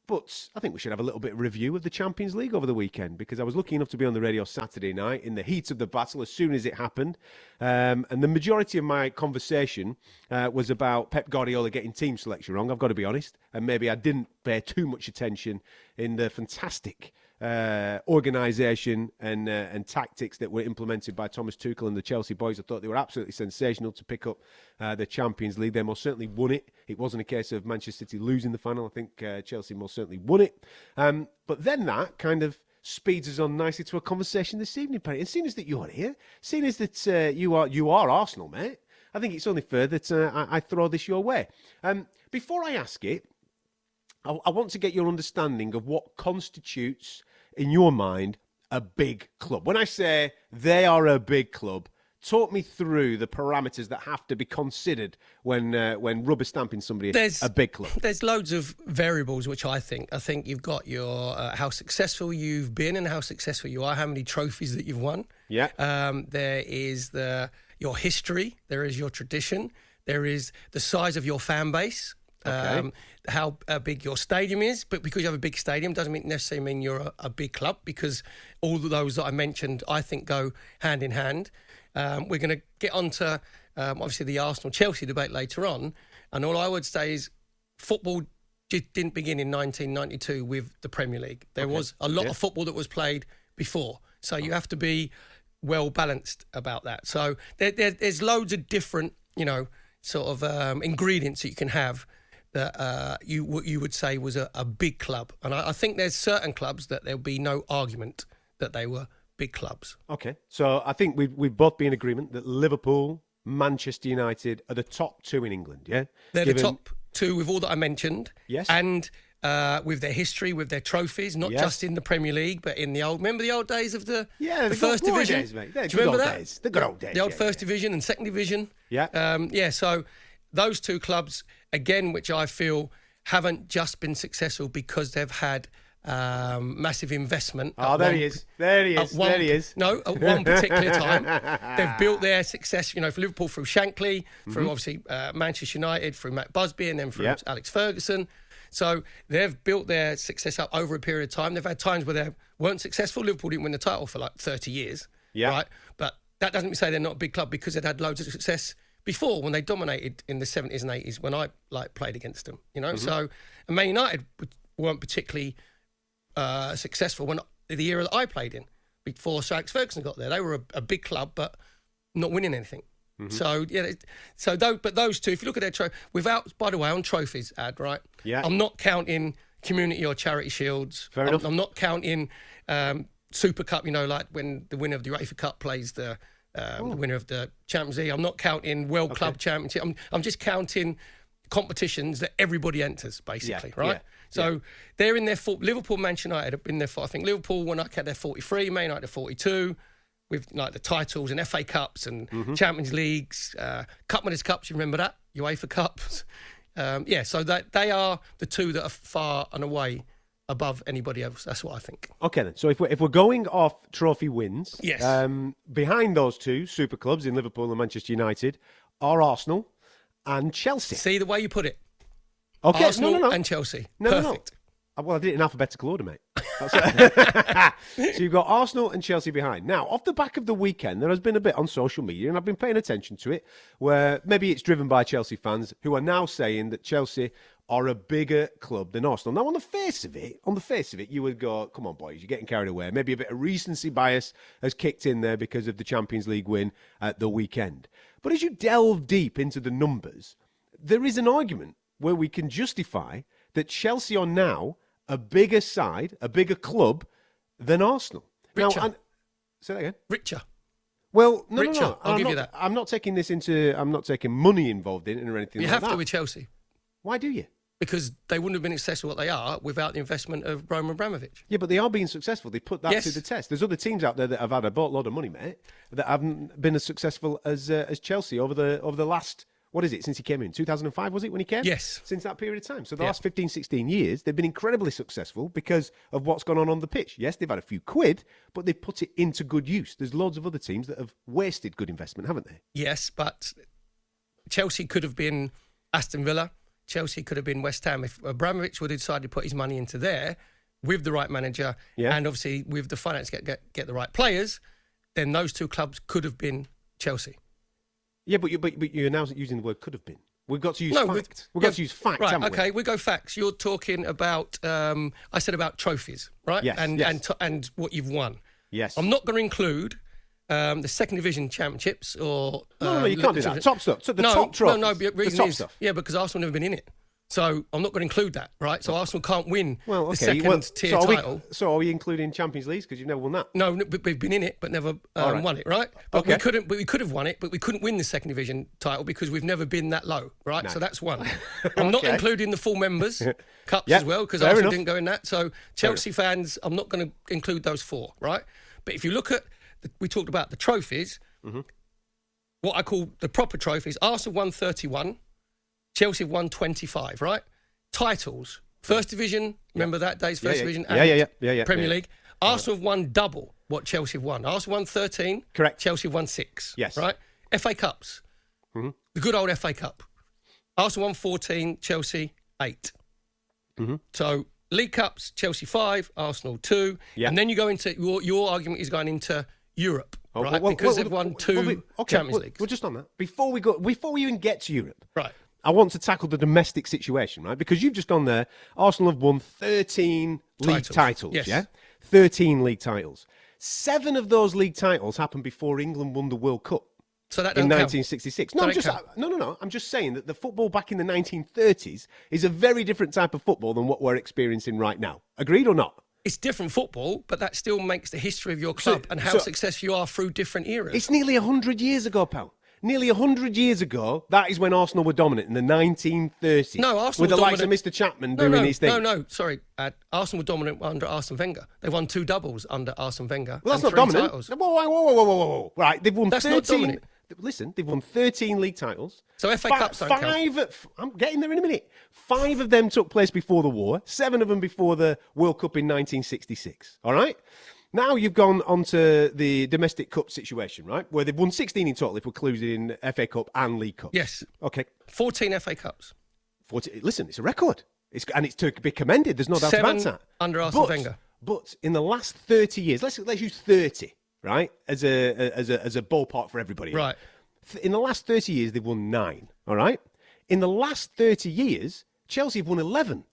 But I think we should have a little bit of review of the Champions League over the weekend, because I was lucky enough to be on the radio Saturday night in the heat of the battle as soon as it happened. And the majority of my conversation was about Pep Guardiola getting team selection wrong, I've got to be honest. And maybe I didn't pay too much attention in the fantastic organisation and tactics that were implemented by Thomas Tuchel and the Chelsea boys. I thought they were absolutely sensational to pick up the Champions League. They most certainly won it. It wasn't a case of Manchester City losing the final. I think Chelsea most certainly won it. But then that kind of speeds us on nicely to a conversation this evening, Perry. And seeing as that you're here, seeing as that you are Arsenal, mate, I think it's only fair that I throw this your way. Before I ask it, I want to get your understanding of what constitutes, in your mind, a big club. When I say they are a big club, talk me through the parameters that have to be considered when rubber stamping somebody a big club. There's loads of variables, which I think you've got your how successful you've been and how successful you are, how many trophies that you've won. Yeah. There is your history. There is your tradition. There is the size of your fan base. Okay. How big your stadium is, but because you have a big stadium doesn't necessarily mean you're a big club, because all of those that I mentioned, I think, go hand in hand. We're going to get onto obviously the Arsenal-Chelsea debate later on, and all I would say is football didn't begin in 1992 with the Premier League. There was a lot of football that was played before, so you have to be well balanced about that. So there's loads of different, sort of ingredients that you can have that what you would say was a big club. And I think there's certain clubs that there'll be no argument that they were big clubs. Okay, so I think we've both been in agreement that Liverpool, Manchester United are the top two in England, yeah? They're the top two with all that I mentioned. Yes. And with their history, with their trophies, not just in the Premier League, but in the remember the old days of the first division? Days, mate. Do you remember that? Days. The good old days. The old first division and second division. Yeah. So those two clubs, again, which I feel haven't just been successful because they've had massive investment. Oh, there he is. No, at one particular time. They've built their success, for Liverpool through Shankly, through obviously Manchester United, through Matt Busby, and then through Alex Ferguson. So they've built their success up over a period of time. They've had times where they weren't successful. Liverpool didn't win the title for like 30 years. Yeah. Right? But that doesn't say they're not a big club, because they'd had loads of success before when they dominated in the 70s and 80s when I played against them. So and Man United weren't particularly successful when the era that I played in before Sir Alex Ferguson got there. They were a big club, but not winning anything. But those two, if you look at their trophy, by the way, on trophies, right? Yeah. I'm not counting community or charity shields. Fair enough. I'm not counting Super Cup. Like when the winner of the UEFA Cup plays the winner of the Champions League. I'm not counting World Club Championship. I'm just counting competitions that everybody enters, basically, right? So they're in their Liverpool, Manchester United have been there for, I think Liverpool, when I count, they're 43, Man United 42, with like the titles and FA Cups and Champions Leagues, Cup Winners' Cups, you remember that? UEFA Cups. So that they are the two that are far and away above anybody else. That's what I think. Okay, then. So if we're going off trophy wins, yes. Behind those two super clubs in Liverpool and Manchester United are Arsenal and Chelsea. See the way you put it. Okay, Arsenal and Chelsea. Perfect. Well, I did it in alphabetical order, mate. So you've got Arsenal and Chelsea behind. Now, off the back of the weekend, there has been a bit on social media, and I've been paying attention to it, where maybe it's driven by Chelsea fans who are now saying that Chelsea are a bigger club than Arsenal. Now, on the face of it, you would go, come on, boys, you're getting carried away. Maybe a bit of recency bias has kicked in there because of the Champions League win at the weekend. But as you delve deep into the numbers, there is an argument where we can justify that Chelsea are now a bigger side, a bigger club than Arsenal. Richer. Now, say that again. Richer. Well, Richer. no. I'll give you that. I'm not taking money involved in it or anything like that. You have to with Chelsea. Why do you? Because they wouldn't have been successful what they are without the investment of Roman Abramovich. Yeah, but they are being successful. They put that to the test. There's other teams out there that have had a boatload of money, mate, that haven't been as successful as Chelsea over the last, what is it, since he came in? 2005, was it, when he came? Yes. Since that period of time. So the last 15, 16 years, they've been incredibly successful because of what's gone on the pitch. Yes, they've had a few quid, but they've put it into good use. There's loads of other teams that have wasted good investment, haven't they? Yes, but Chelsea could have been Aston Villa. Chelsea could have been West Ham if Abramovich would have decided to put his money into there with the right manager and obviously with the finance get the right players. Then those two clubs could have been Chelsea. Yeah, but you're now using the word "could have been." We've got to use fact. We've got to use fact, right, haven't we? Okay, we go facts. You're talking about, I said about trophies, right? Yes, and what you've won. Yes. I'm not going to include the second division championships or... No, you can't do that. Top stuff. So the top trophies. No, the reason top is... stuff. Yeah, because Arsenal never been in it. So I'm not going to include that, right? So Arsenal can't win the second-tier title. So are we including Champions League because you've never won that? No, but we've been in it, but never won it, right? But we could have won it, but we couldn't win the second division title because we've never been that low, right? No. So that's one. I'm not including the full members cups as well because Arsenal didn't go in that. So Chelsea fans, I'm not going to include those four, right? But if you look at, we talked about the trophies, what I call the proper trophies. Arsenal won 31. Chelsea have won 25, right? Titles. First division, remember that day's first division? And Premier League. Arsenal have won double what Chelsea have won. Arsenal won 13. Correct. Chelsea have won 6. Yes. Right? FA Cups. The good old FA Cup. Arsenal won 14, Chelsea 8. So League Cups, Chelsea 5, Arsenal 2. And then you go into, your argument is going into Europe, right? Because they've won 2 Champions Leagues. We're just on that. Before we even get to Europe. Right. I want to tackle the domestic situation, right? Because you've just gone there. Arsenal have won 13 league titles, yeah? 13 league titles. 7 of those league titles happened before England won the World Cup. So that in don't 1966. count. No. I'm just saying that the football back in the 1930s is a very different type of football than what we're experiencing right now. Agreed or not? It's different football, but that still makes the history of your club and how successful you are through different eras. It's nearly 100 years ago, pal. Nearly 100 years ago, that is when Arsenal were dominant in the 1930s. No, Arsenal with the were likes of dominant. Mr. Chapman doing his thing. Sorry. Arsenal were dominant under Arsene Wenger. They won 2 doubles under Arsene Wenger. Well, that's and not 3 dominant. titles. Whoa. Right, they've won 13. That's not dominant. Listen, they've won 13 league titles. So FA Cups don't count. I'm getting there in a minute. 5 of them took place before the war. 7 of them before the World Cup in 1966. All right? Now you've gone on to the domestic cup situation, right? Where they've won 16 in total if we're including FA Cup and League Cup. Yes. Okay. 14 FA Cups. 14. Listen, it's a record. And it's to be commended. There's no doubt about 7 that. under Arsene Wenger. But in the last 30 years, let's use 30, right? As a ballpark for everybody. Right. In the last 30 years, they've won 9, all right? In the last 30 years, Chelsea have won 11.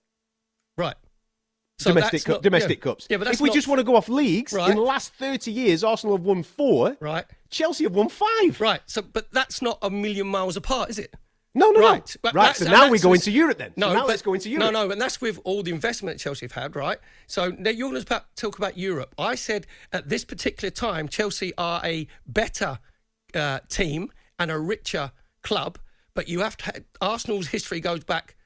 Right. So domestic cups. Yeah, but that's if we just want to go off leagues, in the last 30 years, Arsenal have won 4. Right. Chelsea have won 5. Right. So, but that's not a million miles apart, is it? No. Right. Right. So now we go into Europe then. Let's go into Europe. No, and that's with all the investment that Chelsea have had, right? So now you're going to talk about Europe. I said at this particular time, Chelsea are a better team and a richer club, but you have to. Arsenal's history goes back.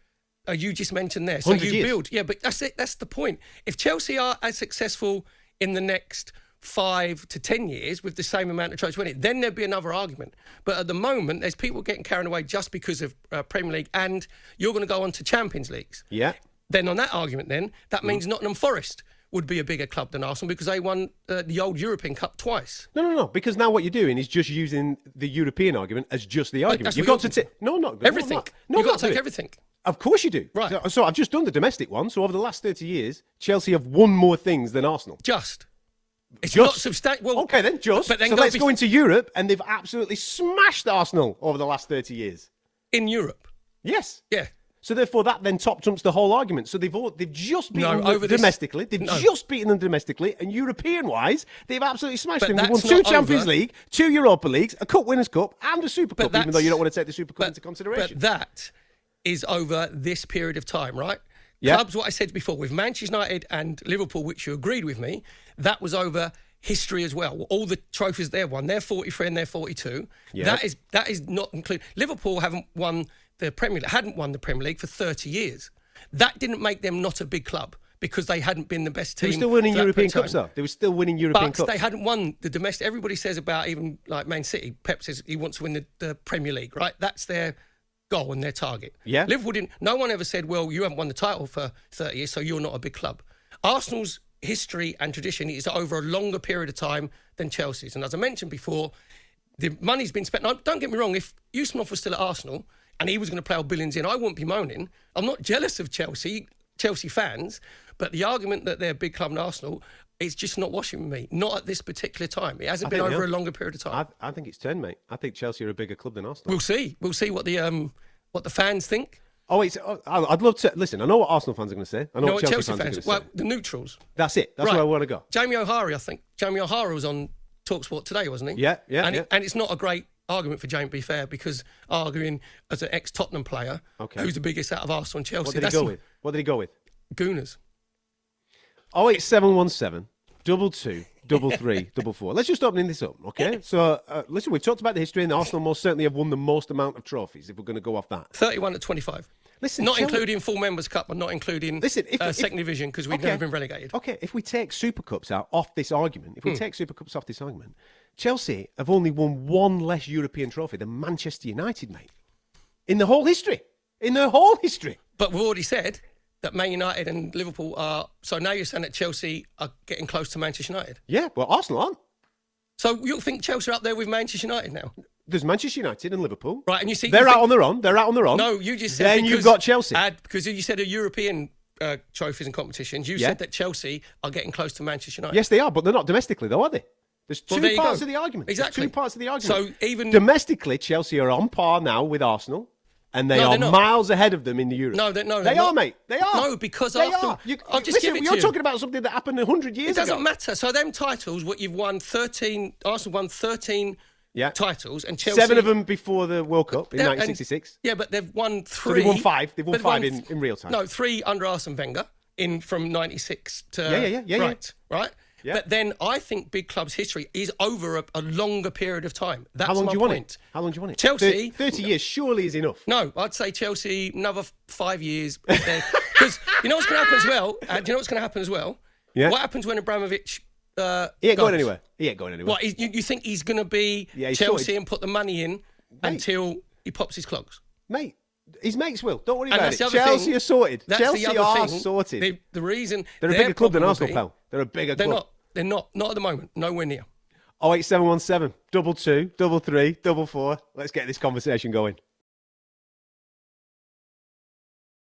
You just mentioned there. So you build. Yeah, but that's it. That's the point. If Chelsea are as successful in the next 5 to 10 years with the same amount of trophies winning, then there'd be another argument. But at the moment, there's people getting carried away just because of Premier League, and you're going to go on to Champions Leagues. Yeah. Then on that argument, that means Nottingham Forest would be a bigger club than Arsenal because they won the old European Cup twice. No. Because now what you're doing is just using the European argument as just the argument. You've got to take everything. You've got to take everything. Of course you do. Right. So I've just done the domestic one. So over the last 30 years, Chelsea have won more things than Arsenal. It's not substantial. Well, okay, then just. But then so let's go into Europe, and they've absolutely smashed Arsenal over the last 30 years. In Europe? Yes. Yeah. So therefore, that then top trumps the whole argument. So they've just beaten them domestically. Just beaten them domestically, and European-wise, they've absolutely smashed them. They've won 2 Champions League, 2 Europa Leagues, a Cup Winners' Cup, and a Super Cup. Even though you don't want to take the Super Cup into consideration. But that is over this period of time, right? Yeah. Clubs, what I said before, with Manchester United and Liverpool, which you agreed with me, that was over history as well. All the trophies they've won, they're 43 and they're 42. Yeah. That is not included. Liverpool hadn't won the Premier League for 30 years. That didn't make them not a big club because they hadn't been the best team. They were still winning European Cups, though. They were still winning European Cups. But they hadn't won the domestic. Everybody says about even like Man City, Pep says he wants to win the Premier League, right? That's their goal and their target. Yeah. Liverpool didn't. No one ever said, well, you haven't won the title for 30 years, so you're not a big club. Arsenal's history and tradition is over a longer period of time than Chelsea's. And as I mentioned before, the money's been spent. Now, don't get me wrong, if Usmanov was still at Arsenal and he was going to plough billions in, I wouldn't be moaning. I'm not jealous of Chelsea fans, but the argument that they're a big club in Arsenal, it's just not washing with me. Not at this particular time. It hasn't been over a longer period of time. I think it's turned, mate. I think Chelsea are a bigger club than Arsenal. We'll see. We'll see what the fans think. Oh, I'd love to listen. I know what Arsenal fans are going to say. I know what Chelsea fans are going to say. Well, the neutrals. That's it. That's where I want to go. Jamie O'Hara, I think. Jamie O'Hara was on talkSPORT today, wasn't he? Yeah. And it's not a great argument for Jamie, to be fair, because arguing as an ex-Tottenham player, who's the biggest out of Arsenal and Chelsea. What did he go with? Gooners. 08717 22 33 44. Let's just open this up, okay? So, listen, we've talked about the history, and Arsenal most certainly have won the most amount of trophies, if we're going to go off that. 31 to 25. Listen, not including full Members' Cup and not including second division, because we've never been relegated. Okay, if we take Super Cups off this argument, Chelsea have only won one less European trophy than Manchester United, mate. In the whole history. But we've already said that Man United and Liverpool are... So now you're saying that Chelsea are getting close to Manchester United? Yeah, well, Arsenal aren't. So you think Chelsea are up there with Manchester United now? There's Manchester United and Liverpool. Right, and you see... They're out on their own. No, you just said... Then you've got Chelsea. Because you said European trophies and competitions. You said that Chelsea are getting close to Manchester United. Yes, they are, but they're not domestically, though, are they? There's two parts of the argument. Exactly. There's two parts of the argument. So even... Domestically, Chelsea are on par now with Arsenal. And they are miles ahead of them in the Europe. They are, mate. They are. No, because I'll just give it to you. You're talking about something that happened 100 years ago. It doesn't matter. So them titles, what you've won 13, Arsenal won 13 titles, and Chelsea... 7 of them before the World Cup in 1966. Yeah, but they've won 3. So they won 5. They've won 5 in real time. No, 3 under Arsene Wenger from 96 to... Yeah. Right? Yeah. But then I think big clubs' history is over a longer period of time. That's How long my do you want point. it? How long do you want it? Chelsea... 30 years surely is enough. No, I'd say Chelsea, another 5 years. Because you know what's going to happen as well? Yeah. What happens when Abramovich... He ain't going anywhere. What, you think he's going to be Chelsea and put the money in until he pops his clogs? Mate, his mates will. Don't worry about it. Chelsea are sorted. Chelsea are sorted. The reason... They're a bigger club than Arsenal, pal. They're a bigger club. They're not at the moment. Nowhere near. 08717 22 33 44. Let's get this conversation going.